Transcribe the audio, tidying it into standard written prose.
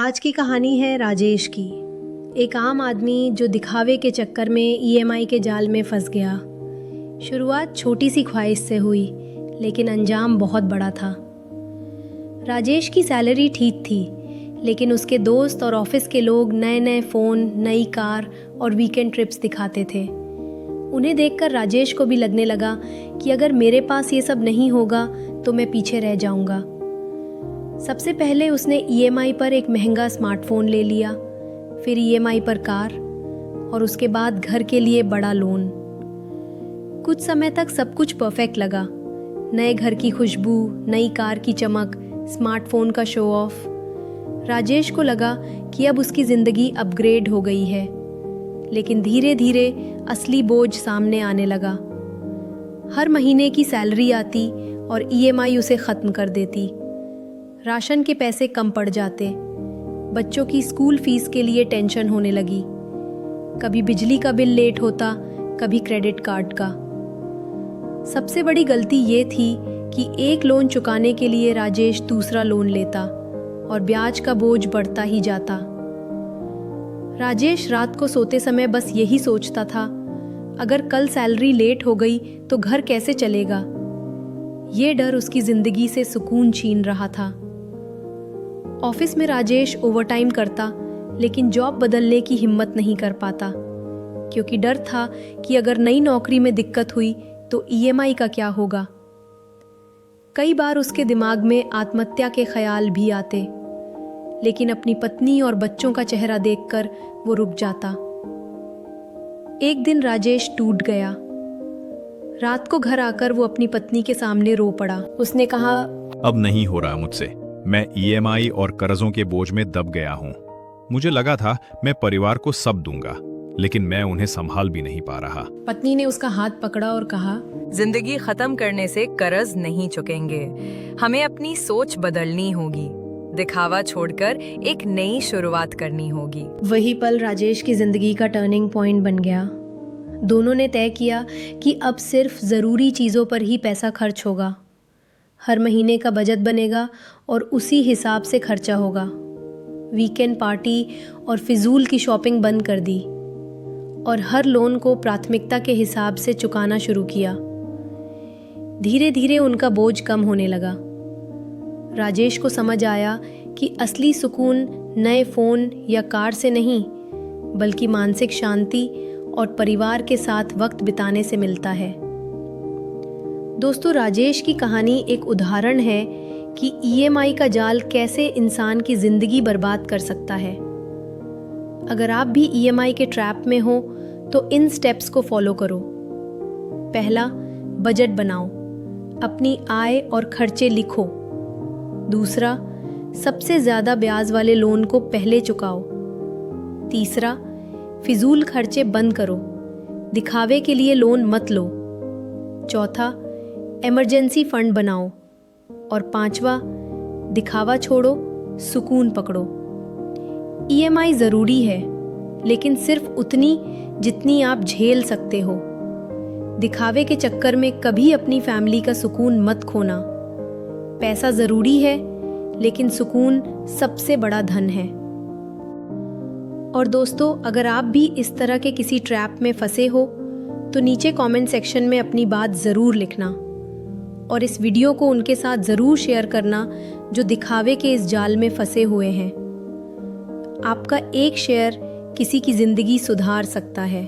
आज की कहानी है राजेश की। एक आम आदमी जो दिखावे के चक्कर में ईएमआई के जाल में फंस गया। शुरुआत छोटी सी ख्वाहिश से हुई, लेकिन अंजाम बहुत बड़ा था। राजेश की सैलरी ठीक थी, लेकिन उसके दोस्त और ऑफिस के लोग नए नए फ़ोन, नई कार और वीकेंड ट्रिप्स दिखाते थे। उन्हें देखकर राजेश को भी लगने लगा कि अगर मेरे पास ये सब नहीं होगा तो मैं पीछे रह जाऊंगा। सबसे पहले उसने ईएमआई पर एक महंगा स्मार्टफोन ले लिया, फिर ईएमआई पर कार और उसके बाद घर के लिए बड़ा लोन। कुछ समय तक सब कुछ परफेक्ट लगा। नए घर की खुशबू, नई कार की चमक, स्मार्टफोन का शो ऑफ। राजेश को लगा कि अब उसकी ज़िंदगी अपग्रेड हो गई है, लेकिन धीरे धीरे असली बोझ सामने आने लगा। हर महीने की सैलरी आती और ईएमआई उसे ख़त्म कर देती। राशन के पैसे कम पड़ जाते। बच्चों की स्कूल फीस के लिए टेंशन होने लगी। कभी बिजली का बिल लेट होता, कभी क्रेडिट कार्ड का। सबसे बड़ी गलती ये थी कि एक लोन चुकाने के लिए राजेश दूसरा लोन लेता और ब्याज का बोझ बढ़ता ही जाता। राजेश रात को सोते समय बस यही सोचता था, अगर कल सैलरी लेट हो गई तो घर कैसे चलेगा। ये डर उसकी जिंदगी से सुकून छीन रहा था। ऑफिस में राजेश ओवरटाइम करता, लेकिन जॉब बदलने की हिम्मत नहीं कर पाता, क्योंकि डर था कि अगर नई नौकरी में दिक्कत हुई तो ईएमआई का क्या होगा। कई बार उसके दिमाग में आत्महत्या के ख्याल भी आते, लेकिन अपनी पत्नी और बच्चों का चेहरा देखकर वो रुक जाता। एक दिन राजेश टूट गया। रात को घर आकर वो अपनी पत्नी के सामने रो पड़ा। उसने कहा, अब नहीं हो रहा मुझसे। मैं ईएमआई और कर्जों के बोझ में दब गया हूँ। मुझे लगा था मैं परिवार को सब दूंगा, लेकिन मैं उन्हें संभाल भी नहीं पा रहा। पत्नी ने उसका हाथ पकड़ा और कहा, जिंदगी खत्म करने से कर्ज नहीं चुकेंगे। हमें अपनी सोच बदलनी होगी। दिखावा छोड़कर एक नई शुरुआत करनी होगी। वही पल राजेश की जिंदगी का टर्निंग पॉइंट बन गया। दोनों ने तय किया कि अब सिर्फ ज़रूरी चीज़ों पर ही पैसा खर्च होगा। हर महीने का बजट बनेगा और उसी हिसाब से खर्चा होगा। वीकेंड पार्टी और फिजूल की शॉपिंग बंद कर दी और हर लोन को प्राथमिकता के हिसाब से चुकाना शुरू किया। धीरे धीरे उनका बोझ कम होने लगा। राजेश को समझ आया कि असली सुकून नए फ़ोन या कार से नहीं, बल्कि मानसिक शांति और परिवार के साथ वक्त बिताने से मिलता है। दोस्तों, राजेश की कहानी एक उदाहरण है कि ईएमआई का जाल कैसे इंसान की ज़िंदगी बर्बाद कर सकता है। अगर आप भी ईएमआई के ट्रैप में हो तो इन स्टेप्स को फॉलो करो। पहला, बजट बनाओ। अपनी आय और खर्चे लिखो। दूसरा, सबसे ज़्यादा ब्याज वाले लोन को पहले चुकाओ। तीसरा, फिजूल खर्चे बंद करो। दिखावे के लिए लोन मत लो। चौथा, इमरजेंसी फंड बनाओ। और पांचवा, दिखावा छोड़ो, सुकून पकड़ो। ईएमआई ज़रूरी है, लेकिन सिर्फ उतनी जितनी आप झेल सकते हो। दिखावे के चक्कर में कभी अपनी फैमिली का सुकून मत खोना। पैसा ज़रूरी है, लेकिन सुकून सबसे बड़ा धन है। और दोस्तों, अगर आप भी इस तरह के किसी ट्रैप में फंसे हो तो नीचे कमेंट सेक्शन में अपनी बात ज़रूर लिखना और इस वीडियो को उनके साथ ज़रूर शेयर करना जो दिखावे के इस जाल में फंसे हुए हैं। आपका एक शेयर किसी की ज़िंदगी सुधार सकता है।